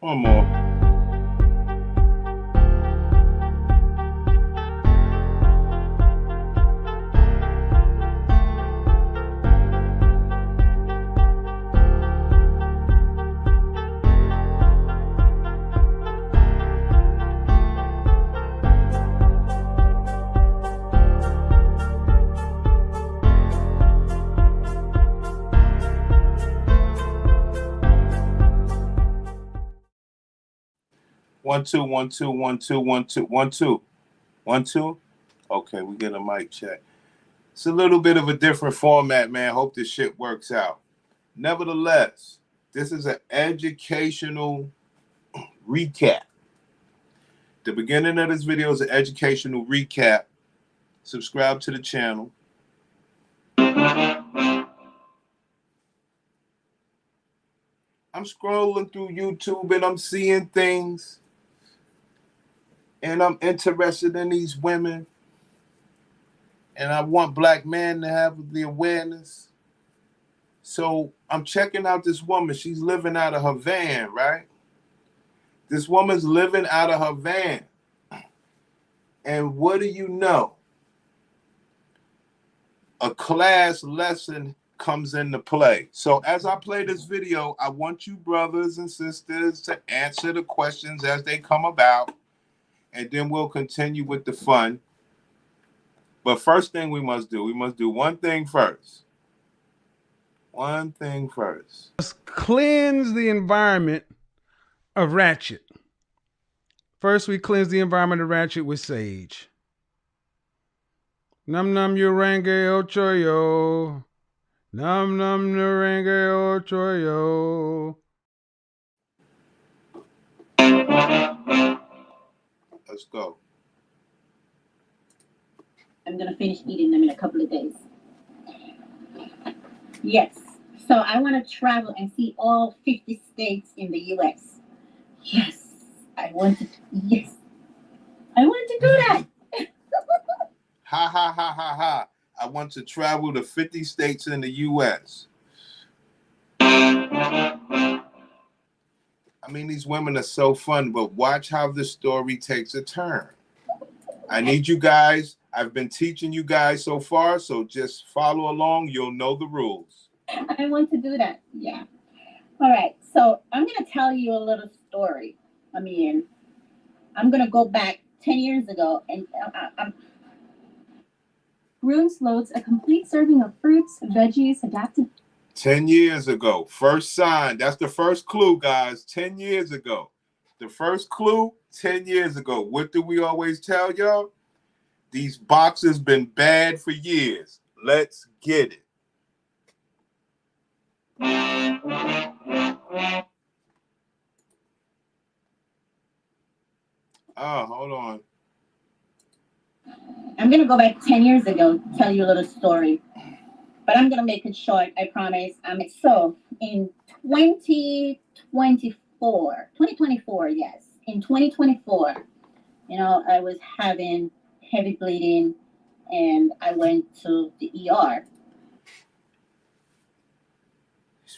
One more. 1 2 1 2 1 2 1 2 1 2 1 2. Okay, we get a mic check. It's a little bit of a different format, man. Hope this shit works out. Nevertheless, this is an educational recap. The beginning of this video is an educational recap. Subscribe to the channel. I'm scrolling through YouTube and I'm seeing things, and I'm interested in these women, and I want black men to have the awareness. So I'm checking out this woman. She's living out of her van, right? This woman's living out of her van. And what do you know? A class lesson comes into play. So as I play this video, I want you brothers and sisters to answer the questions as they come about, and then we'll continue with the fun. But first thing we must do one thing first. One thing first. Let's cleanse the environment of Ratchet. First, we cleanse the environment of Ratchet with sage. Num num urenge ochoyo. Num num urenge ochoyo. Let's go. I'm going to finish eating them in a couple of days. Yes. So I want to travel and see all 50 states in the U.S. Yes. I want to do that. Ha ha ha ha ha. I want to travel to 50 states in the U.S. I mean, these women are so fun, but watch how the story takes a turn. I need you guys. I've been teaching you guys so far, so just follow along. You'll know the rules. I want to do that. Yeah. All right. So I'm going to tell you a little story. I mean, I'm going to go back 10 years ago, and Runes loads a complete serving of fruits, veggies, adapted. 10 years ago. First sign. That's the first clue, guys. 10 years ago. The first clue, 10 years ago. What do we always tell y'all? These boxes been bad for years. Let's get it. Oh, hold on. I'm going to go back 10 years ago, tell you a little story. But I'm going to make it short, I promise. So in 2024, yes. In 2024, I was having heavy bleeding, and I went to the ER.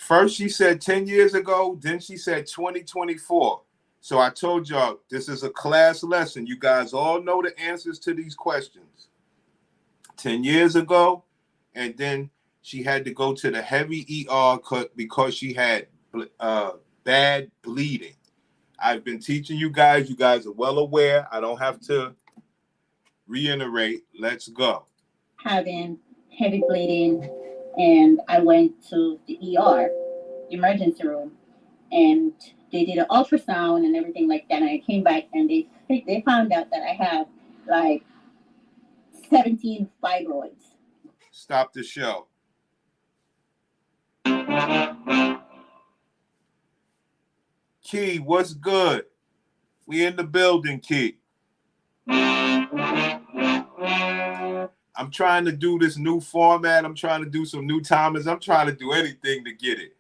First she said 10 years ago, then she said 2024. So I told y'all, this is a class lesson. You guys all know the answers to these questions. 10 years ago, and then she had to go to the heavy ER because she had bad bleeding. I've been teaching you guys. You guys are well aware. I don't have to reiterate. Let's go. Having heavy bleeding, and I went to the ER, emergency room, and they did an ultrasound and everything like that. And I came back, and they found out that I have like 17 fibroids. Stop the show. Key, what's good? We in the building, Key. I'm trying to do this new format. I'm trying to do some new timers. I'm trying to do anything to get it.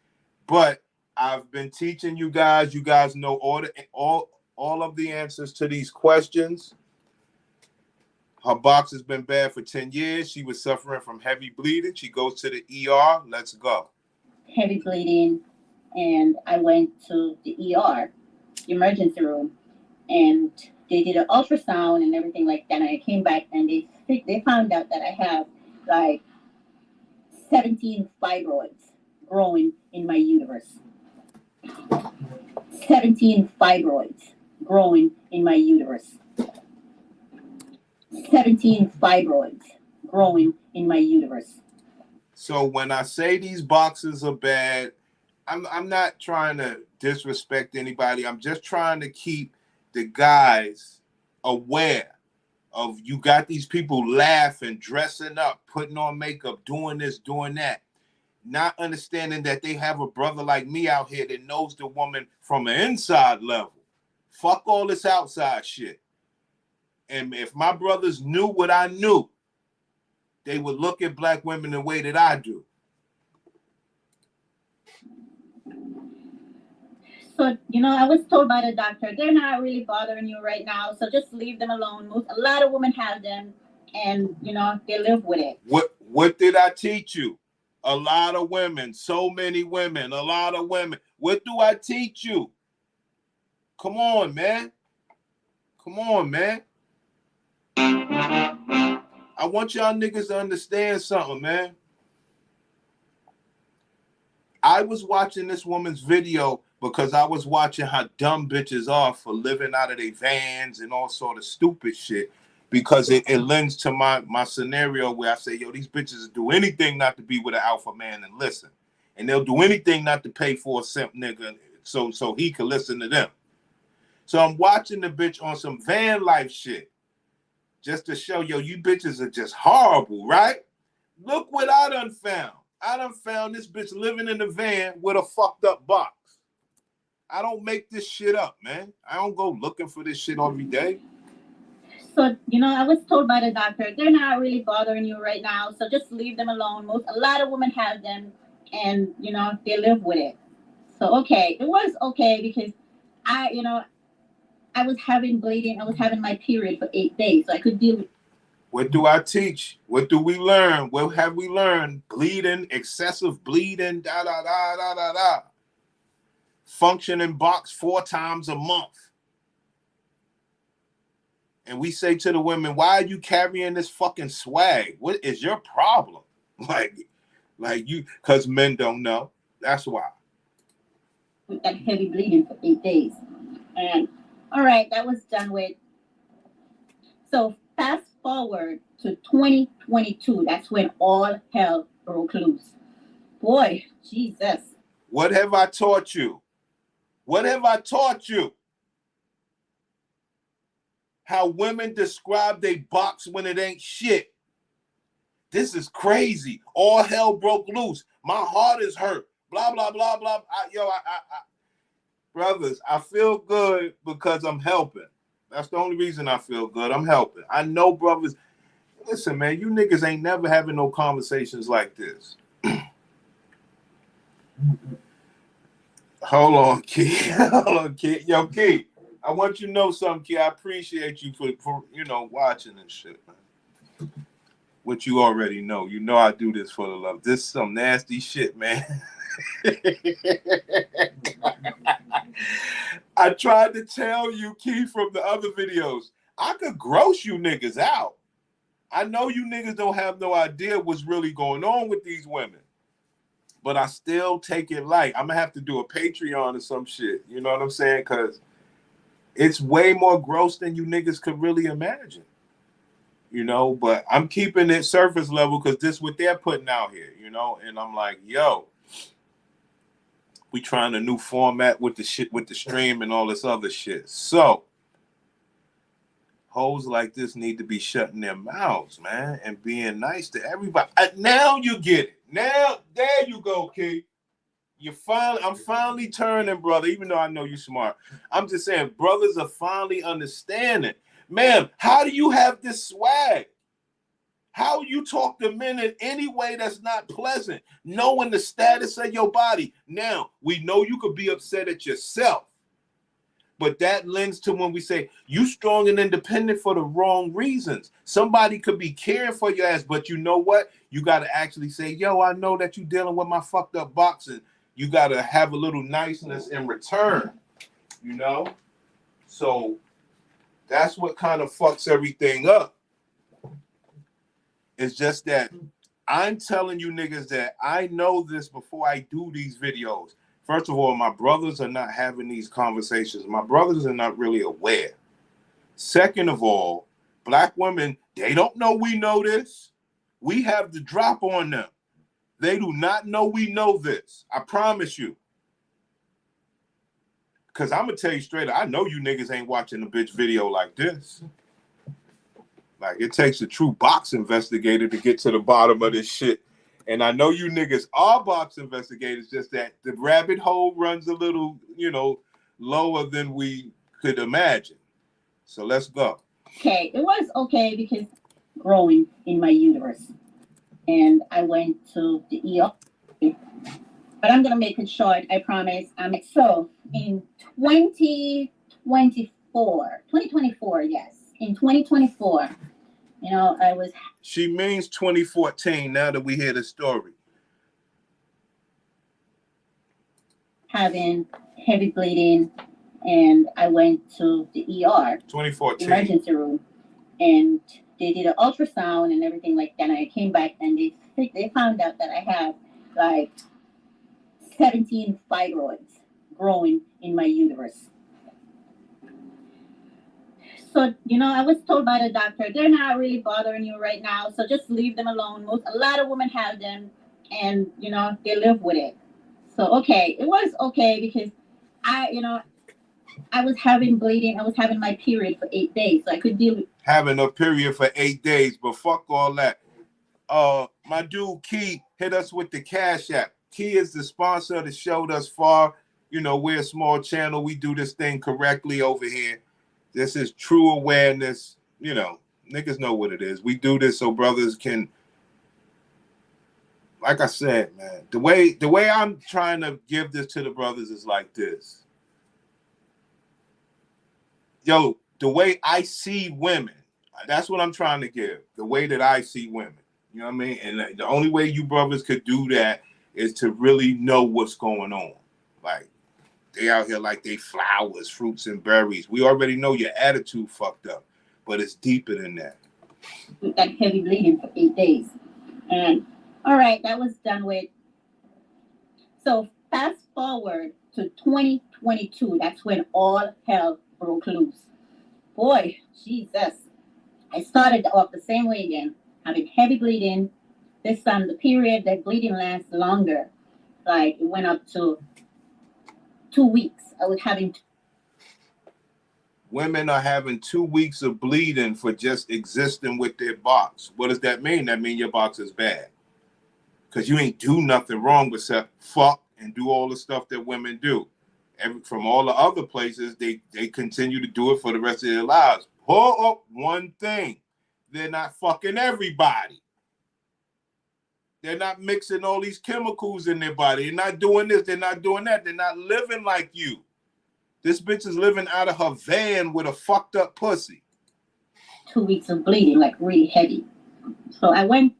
But I've been teaching you guys. You guys know all of the answers to these questions. Her box has been bad for 10 years. She was suffering from heavy bleeding. She goes to the ER. Let's go. Heavy bleeding, and I went to the ER. emergency room, and they did an ultrasound and everything like that. And I came back and they found out that I have like 17 fibroids growing in my uterus. 17 fibroids growing in my uterus. 17 fibroids growing in my uterus. So when I say these boxes are bad, I'm not trying to disrespect anybody. I'm just trying to keep the guys aware of, you got these people laughing, dressing up, putting on makeup, doing this, doing that, not understanding that they have a brother like me out here that knows the woman from an inside level. Fuck all this outside shit. And if my brothers knew what I knew, they would look at black women the way that I do. So, I was told by the doctor, they're not really bothering you right now, so just leave them alone. A lot of women have them, and, they live with it. What did I teach you? A lot of women, so many women, a lot of women. What do I teach you? Come on, man. Come on, man. I want y'all niggas to understand something, man. I was watching this woman's video because I was watching how dumb bitches are for living out of their vans and all sort of stupid shit, because it lends to my scenario where I say, yo, these bitches do anything not to be with an alpha man and listen. And they'll do anything not to pay for a simp nigga so he can listen to them. So I'm watching the bitch on some van life shit just to show, yo, you bitches are just horrible, right? Look what I done found. I done found this bitch living in the van with a fucked up box. I don't make this shit up, man. I don't go looking for this shit every day. So, I was told by the doctor, they're not really bothering you right now, so just leave them alone. A lot of women have them, and, they live with it. So, okay, it was okay because I was having bleeding. I was having my period for 8 days, so I could deal with. What do I teach? What do we learn? What have we learned? Bleeding, excessive bleeding, da da da da da da. Functioning box 4 times a month. And we say to the women, why are you carrying this fucking swag? What is your problem? Like you, because men don't know. That's why. With that heavy bleeding for 8 days. And all right, that was done with. So fast forward to 2022. That's when all hell broke loose. Boy, Jesus. What have I taught you? What have I taught you? How women describe their box when it ain't shit. This is crazy. All hell broke loose. My heart is hurt. Blah, blah, blah, blah. Brothers, I feel good because I'm helping. That's the only reason I feel good. I'm helping. I know brothers. Listen, man, you niggas ain't never having no conversations like this. Hold on, Key. Hold on, Key. Yo, Key, I want you to know something, Key. I appreciate you for watching and shit, man. What you already know. You know I do this for the love. This is some nasty shit, man. I tried to tell you, Key, from the other videos, I could gross you niggas out. I know you niggas don't have no idea what's really going on with these women. But I still take it light. I'm going to have to do a Patreon or some shit. You know what I'm saying? Because it's way more gross than you niggas could really imagine. But I'm keeping it surface level because this is what they're putting out here, And I'm like, yo, we trying a new format with the shit, with the stream and all this other shit. So hoes like this need to be shutting their mouths, man, and being nice to everybody. Now you get it. Now, there you go, Key. I'm finally turning, brother, even though I know you're smart. I'm just saying, brothers are finally understanding. Man, how do you have this swag? How you talk to men in any way that's not pleasant, knowing the status of your body. Now, we know you could be upset at yourself, but that lends to when we say you strong and independent for the wrong reasons. Somebody could be caring for your ass, but you know what? You got to actually say, yo, I know that you're dealing with my fucked up boxing. You got to have a little niceness in return. you know? So that's what kind of fucks everything up. It's just that I'm telling you niggas that I know this before I do these videos. First of all, my brothers are not having these conversations. My brothers are not really aware. Second of all, black women, they don't know we know this. We have the drop on them. They do not know we know this. I promise you. Because I'm going to tell you straight up, I know you niggas ain't watching a bitch video like this. Like, it takes a true box investigator to get to the bottom of this shit. And I know you niggas are box investigators, just that the rabbit hole runs a little, lower than we could imagine. So let's go. Okay, it was okay because growing in my uterus. And I went to the ER. But I'm going to make it short, I promise. So in 2024, yes. In 2024, I was... She means 2014, now that we hear the story. Having heavy bleeding, and I went to the ER. 2014. Emergency room. And they did an ultrasound and everything like that. And I came back and they found out that I have like 17 fibroids growing in my uterus. So, I was told by the doctor, they're not really bothering you right now, so just leave them alone. A lot of women have them, and, they live with it. So, okay, it was okay because I was having bleeding. I was having my period for 8 days, so I could deal with having a period for 8 days, but fuck all that. My dude Key hit us with the Cash App. Key is the sponsor of the show thus far. We're a small channel. We do this thing correctly over here. This is true awareness. Niggas know what it is. We do this so brothers can, like I said, man, the way I'm trying to give this to the brothers is like this. Yo, the way I see women, that's what I'm trying to give. The way that I see women. You know what I mean? And the only way you brothers could do that is to really know what's going on. Like, they out here like they flowers, fruits, and berries. We already know your attitude fucked up, but it's deeper than that. That heavy bleeding for 8 days. And, all right, that was done with. So fast forward to 2022. That's when all hell broke loose. Boy, Jesus. I started off the same way again, having heavy bleeding. This time the period, that bleeding lasts longer. Like, it went up to 2 weeks. I was having... Women are having 2 weeks of bleeding for just existing with their box. What does that mean? That means your box is bad. Because you ain't do nothing wrong except fuck and do all the stuff that women do. From all the other places, they continue to do it for the rest of their lives. Oh, one thing. They're not fucking everybody. They're not mixing all these chemicals in their body. They're not doing this. They're not doing that. They're not living like you. This bitch is living out of her van with a fucked up pussy. 2 weeks of bleeding, like really heavy. So I went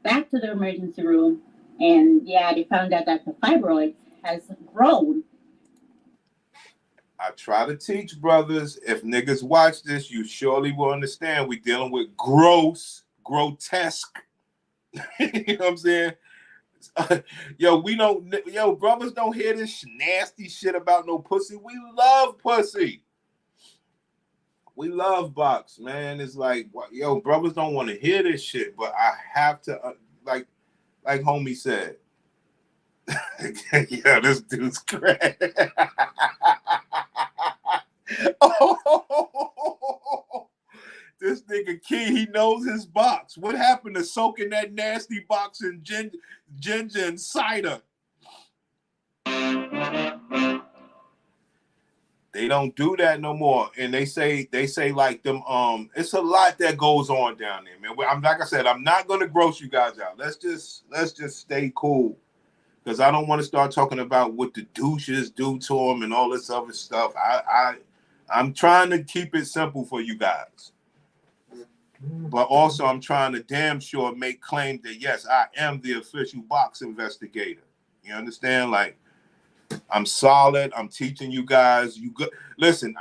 back to the emergency room, and yeah, they found out that the fibroid has grown. I try to teach brothers, if niggas watch this, you surely will understand we dealing with gross, grotesque. You know what I'm saying? Brothers don't hear this nasty shit about no pussy. We love pussy. We love box, man. It's like, brothers don't want to hear this shit, but I have to, like homie said. Yeah, this dude's crazy. Oh, this nigga Key, he knows his box. What happened to soaking that nasty box in ginger and cider? They don't do that no more, and they say like them. It's a lot that goes on down there, man. I'm like I said, I'm not gonna gross you guys out. Let's just stay cool, because I don't want to start talking about what the douches do to them and all this other stuff. I'm trying to keep it simple for you guys. But also, I'm trying to damn sure make claim that, yes, I am the official box investigator. You understand? Like, I'm solid. I'm teaching you guys. You good? Listen,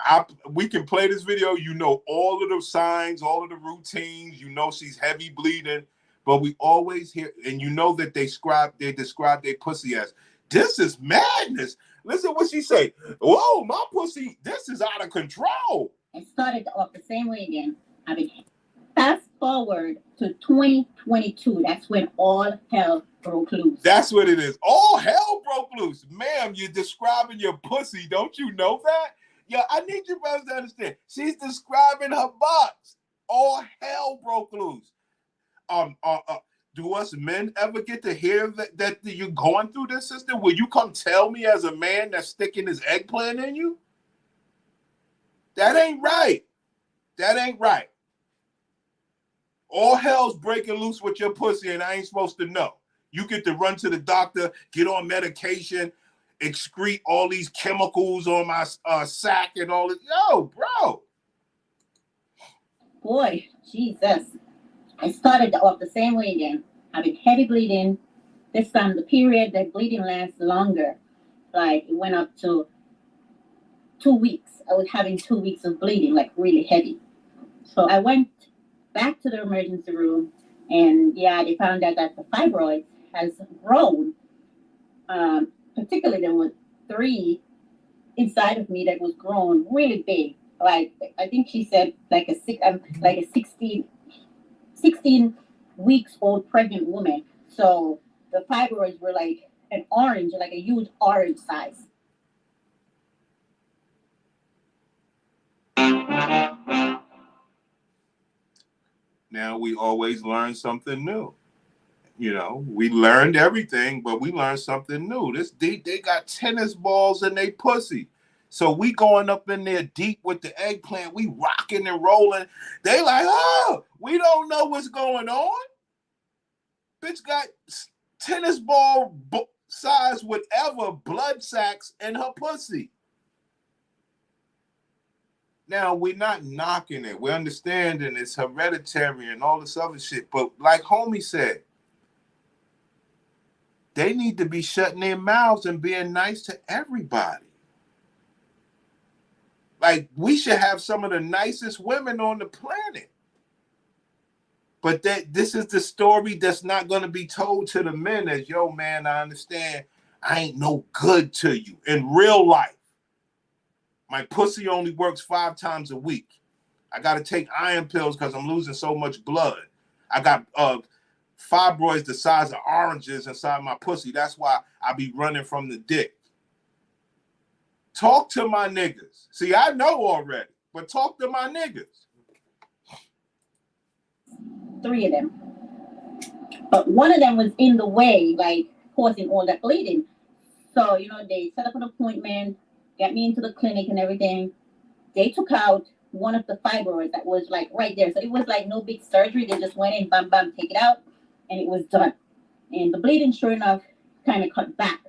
we can play this video. You know all of the signs, all of the routines. You know she's heavy bleeding, but we always hear, and you know that they describe their pussy as, this is madness. Listen what she say. Whoa, my pussy, this is out of control. It started off the same way again. I mean, fast forward to 2022. That's when all hell broke loose. That's what it is. All hell broke loose. Ma'am, you're describing your pussy. Don't you know that? Yeah, I need you guys to understand. She's describing her box. All hell broke loose. Do us men ever get to hear that you're going through this, sister? Will you come tell me as a man that's sticking his eggplant in you? That ain't right. That ain't right. All hell's breaking loose with your pussy, and I ain't supposed to know. You get to run to the doctor, get on medication, excrete all these chemicals on my sack and all this. Yo, bro. Boy, Jesus. I started off the same way again. Having heavy bleeding. This time, the period, the bleeding lasts longer. Like, it went up to 2 weeks. I was having 2 weeks of bleeding, like really heavy. So I went back to the emergency room, and yeah, they found out that the fibroid has grown. Particularly, there were 3 inside of me that was grown really big. Like, I think she said like a 16 weeks old pregnant woman. So the fibroids were like an orange, like a huge orange size. Now we always learn something new. You know, we learned everything, but we learned something new. They got tennis balls in their pussy. So we going up in there deep with the eggplant. We rocking and rolling. They like, oh, we don't know what's going on. Bitch got tennis ball size whatever blood sacks in her pussy. Now, we're not knocking it. We're understanding it's hereditary and all this other shit. But like homie said, they need to be shutting their mouths and being nice to everybody. Like, we should have some of the nicest women on the planet. But this is the story that's not going to be told to the men as, yo, man, I understand I ain't no good to you in real life. My pussy only works 5 times a week. I got to take iron pills because I'm losing so much blood. I got fibroids the size of oranges inside my pussy. That's why I be running from the dick. Talk to my niggas. See, I know already, but talk to my niggas. 3 of them. But one of them was in the way, like causing all that bleeding. So, they set up an appointment, got me into the clinic and everything. They took out one of the fibroids that was like right there. So it was like no big surgery. They just went in, bam, bam, take it out, and it was done. And the bleeding, sure enough, kind of cut back.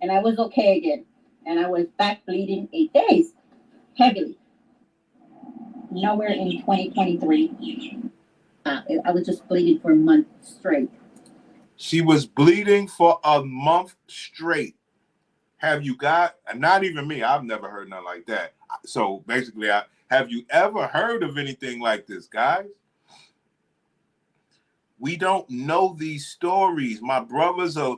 And I was okay again. And I was back bleeding 8 days, heavily. Nowhere in 2023. I was just bleeding for a month straight. She was bleeding for a month straight. Have you got, not even me, I've never heard nothing like that. So basically, have you ever heard of anything like this, guys? We don't know these stories. My brothers are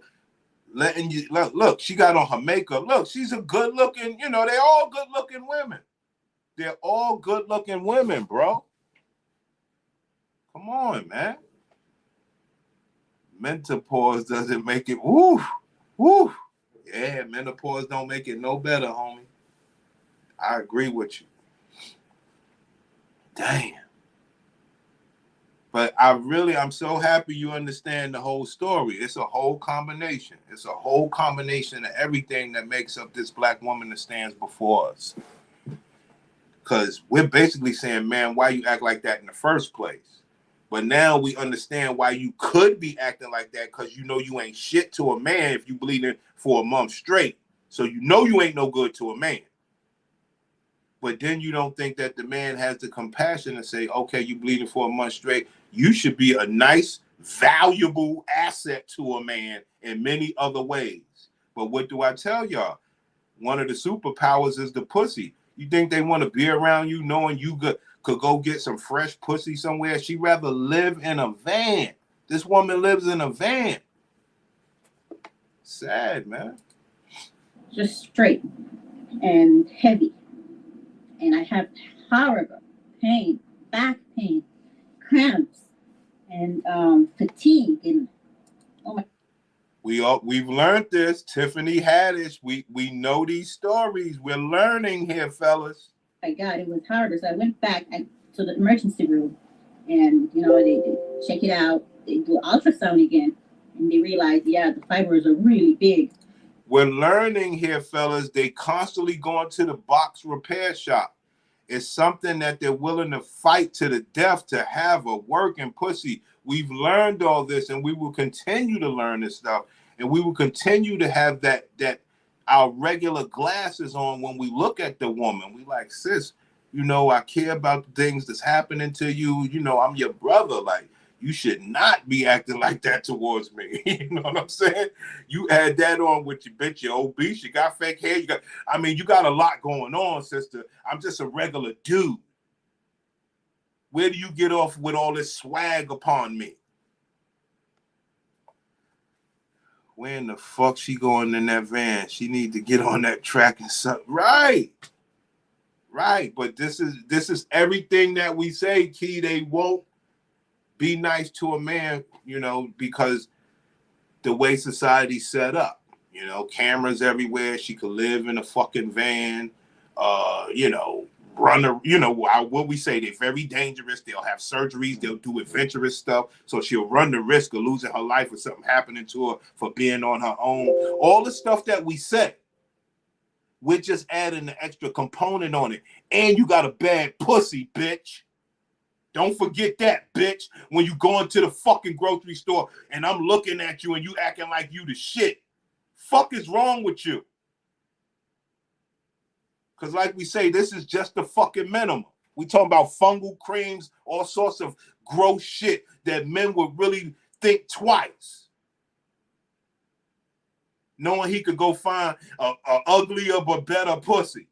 letting you, look, she got on her makeup. Look, she's a good looking, they're all good looking women. They're all good looking women, bro. Come on, man. Menopause doesn't make it, woo. Yeah, menopause don't make it no better, homie. I agree with you. Damn. But I'm so happy you understand the whole story. It's a whole combination. It's a whole combination of everything that makes up this black woman that stands before us. Because we're basically saying, man, why you act like that in the first place? But now we understand why you could be acting like that, because you ain't shit to a man if you bleeding for a month straight. So you ain't no good to a man. But then you don't think that the man has the compassion to say, okay, you bleeding for a month straight. You should be a nice, valuable asset to a man in many other ways. But what do I tell y'all? one of the superpowers is the pussy. You think they want to be around you knowing you could go get some fresh pussy somewhere? She'd rather live in a van. This woman lives in a van. Sad, man. Just straight and heavy. And I have horrible pain, back pain, cramps, and fatigue. And oh my. We've learned this. Tiffany Haddish. We know these stories. We're learning here, fellas. My God, it was horrible. So I went back to the emergency room, and they check it out. They do ultrasound again, and they realize, yeah, the fibers are really big. We're learning here, fellas. They constantly going to the box repair shop. It's something that they're willing to fight to the death to have a working pussy. We've learned all this, and we will continue to learn this stuff, and we will continue to have that our regular glasses on when we look at the woman. We like, sis, I care about the things that's happening to you. I'm your brother. Like, you should not be acting like that towards me. You know what I'm saying? You add that on with your bitch, you're obese, you got fake hair, you got a lot going on, sister. I'm just a regular dude. Where do you get off with all this swag upon me? Where in the fuck she going in that van? She need to get on that track and something. Right. But this is everything that we say, Key. They won't be nice to a man, because the way society's set up, cameras everywhere. She could live in a fucking van, what we say, they're very dangerous. They'll have surgeries. They'll do adventurous stuff. So she'll run the risk of losing her life or something happening to her for being on her own. All the stuff that we say, we're just adding the extra component on it. And you got a bad pussy, bitch. Don't forget that, bitch. When you go into the fucking grocery store and I'm looking at you and you acting like you the shit. Fuck is wrong with you? Because like we say, this is just the fucking minimum. We talking about fungal creams, all sorts of gross shit that men would really think twice. Knowing he could go find a uglier but better pussy.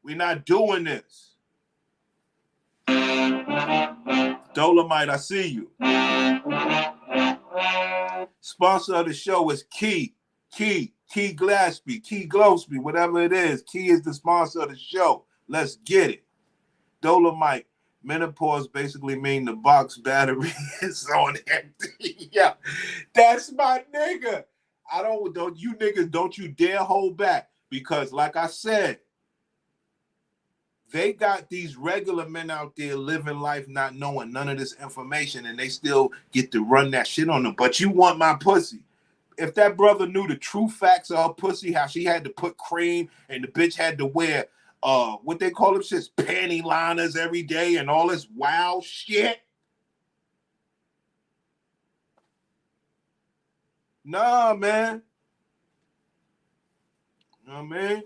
We're not doing this. Dolomite, I see you. Sponsor of the show is Key Glosby, whatever it is. Key is the sponsor of the show. Let's get it. Dolomite, menopause basically mean the box battery is on empty. Yeah, that's my nigga. Don't you niggas, don't you dare hold back, because like I said, they got these regular men out there living life not knowing none of this information, and they still get to run that shit on them. But you want my pussy. If that brother knew the true facts of her pussy, how she had to put cream and the bitch had to wear what they call them shits, panty liners every day and all this wild shit. Nah, man. You know what I mean?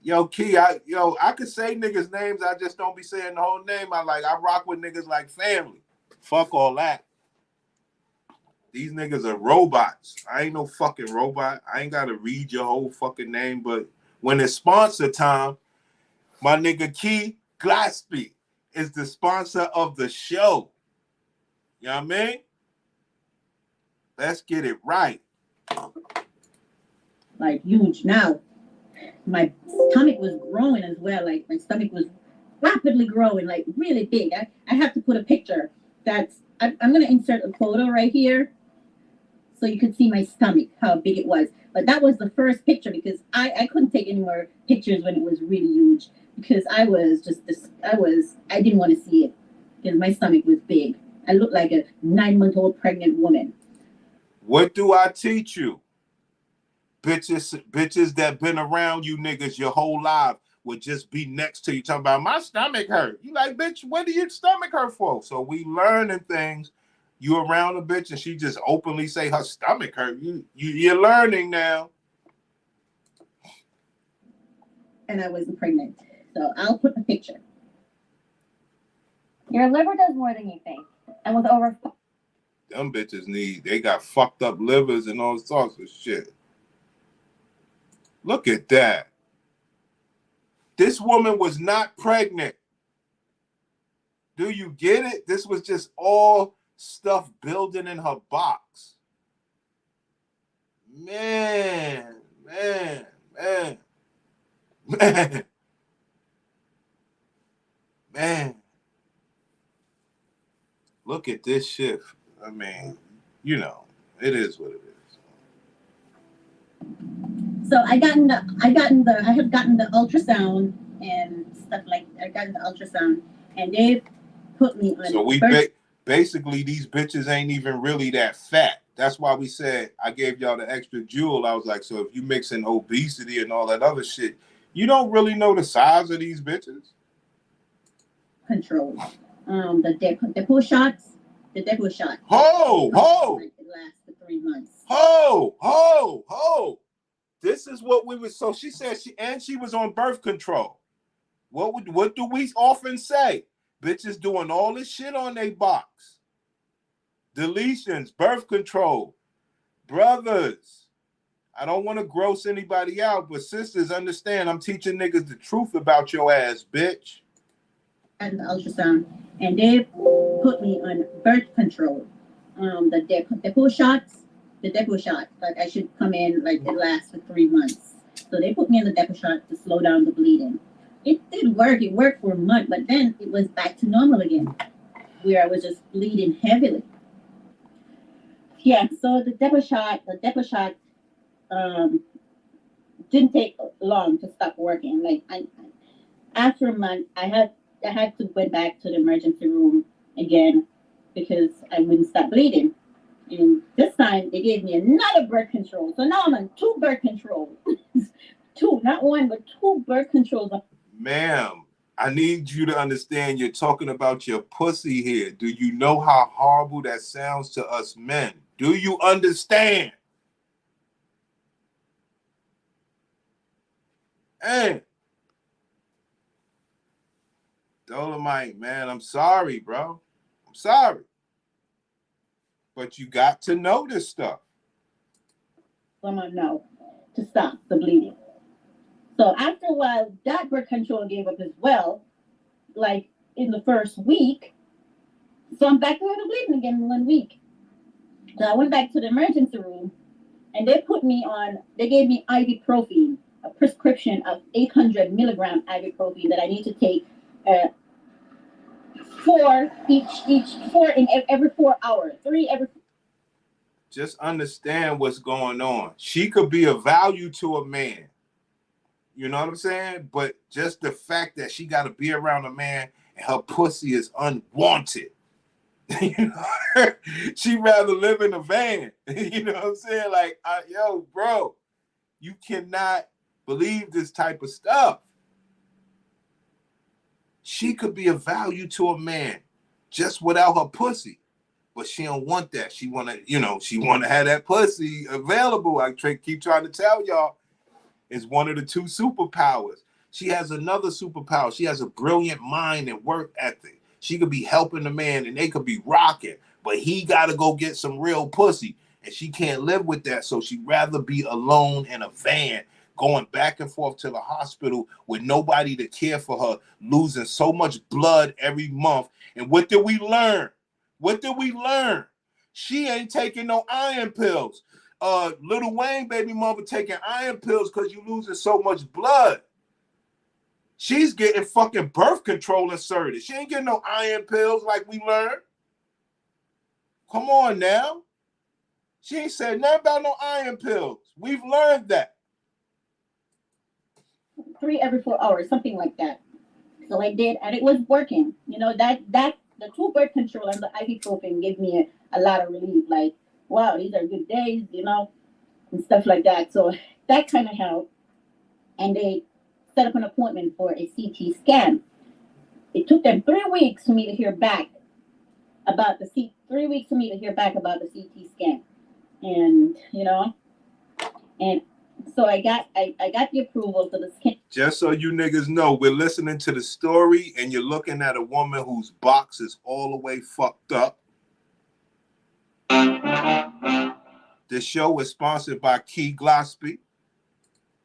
Yo, Key, I could say niggas' names. I just don't be saying the whole name. I rock with niggas like family. Fuck all that. These niggas are robots. I ain't no fucking robot. I ain't got to read your whole fucking name. But when it's sponsor time, my nigga Key Glosby is the sponsor of the show. You know what I mean? Let's get it right. Like huge now. My stomach was growing as well. Like my stomach was rapidly growing, like really big. I have to put a picture. I'm going to insert a photo right here so you could see my stomach, how big it was. But that was the first picture, because I couldn't take any more pictures when it was really huge, because I didn't want to see it because my stomach was big. I looked like a 9-month-old pregnant woman. What do I teach you? Bitches that been around you niggas your whole life would just be next to you talking about my stomach hurt. You like, bitch, what do your stomach hurt for? So we learning things. You around a bitch and she just openly say her stomach hurt. You're learning now. And I wasn't pregnant. So I'll put a picture. Your liver does more than you think. And with over... Them bitches they got fucked up livers and all sorts of shit. Look at that. This woman was not pregnant. Do you get it? This was just all stuff building in her box. Man. Look at this shift. I mean, you know, it is what it is. So I had gotten the ultrasound and stuff like I gotten the ultrasound, and they put me on. So basically these bitches ain't even really that fat. That's why we said I gave y'all the extra jewel. I was like, so if you mix in obesity and all that other shit, you don't really know the size of these bitches. Control. The depot shots. The depot shot. Ho! Like it lasts for 3 months. Ho! This is what we was. So she said she was on birth control. What do we often say? Bitches doing all this shit on their box. Deletions, birth control. Brothers, I don't want to gross anybody out, but sisters, understand I'm teaching niggas the truth about your ass, bitch. And the ultrasound, and they put me on birth control. The depot shots, like I should come in, like it lasts for 3 months. So they put me on the depot shot to slow down the bleeding. It did work. It worked for a month, but then it was back to normal again, where I was just bleeding heavily. Yeah. So the depot shot didn't take long to stop working. Like after a month, I had to go back to the emergency room again because I wouldn't stop bleeding. And this time they gave me another birth control. So now I'm on 2 birth controls. 2, not 1, but 2 birth controls. Ma'am, I need you to understand you're talking about your pussy here. Do you know how horrible that sounds to us men? Do you understand? Hey. Dolomite, man, I'm sorry, bro. I'm sorry. But you got to know this stuff. Someone know to stop the bleeding. So after a while, that birth control gave up as well, like in the first week. So I'm back to the bleeding again in 1 week. So I went back to the emergency room, and they gave me ibuprofen, a prescription of 800 milligram ibuprofen that I need to take 4 in every 4 hours, 3 every. Just understand what's going on. She could be of value to a man. You know what I'm saying? But just the fact that she got to be around a man and her pussy is unwanted. You know, she'd rather live in a van. You know what I'm saying? Like, yo, bro, you cannot believe this type of stuff. She could be of value to a man just without her pussy. But she don't want that. She want to have that pussy available. I keep trying to tell y'all, it's one of the 2 superpowers. She has another superpower. She has a brilliant mind and work ethic. She could be helping the man and they could be rocking, but he got to go get some real pussy. And she can't live with that. So she'd rather be alone in a van, going back and forth to the hospital with nobody to care for her, losing so much blood every month. And what did we learn? She ain't taking no iron pills. Lil Wayne baby mother taking iron pills because you losing so much blood. She's getting fucking birth control inserted. She ain't getting no iron pills like we learned. Come on now. She ain't said nothing about no iron pills. We've learned that. 3 every 4 hours, something like that. So I did, and it was working. You know, that the 2 birth control and the ibuprofen gave me a lot of relief. Like, wow, these are good days, you know, and stuff like that. So that kind of helped. And they set up an appointment for a CT scan. It took them 3 weeks for me to hear back about the CT scan. And, you know, and so I got the approval for the scan. Just so you niggas know, we're listening to the story and you're looking at a woman whose box is all the way fucked up. This show is sponsored by Key Gillespie.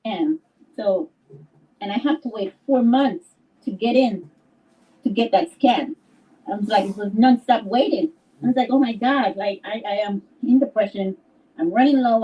And so, and I have to wait 4 months to get in to get that scan. I was like, it was nonstop waiting. I was like, oh my God, like I am in depression. I'm running low on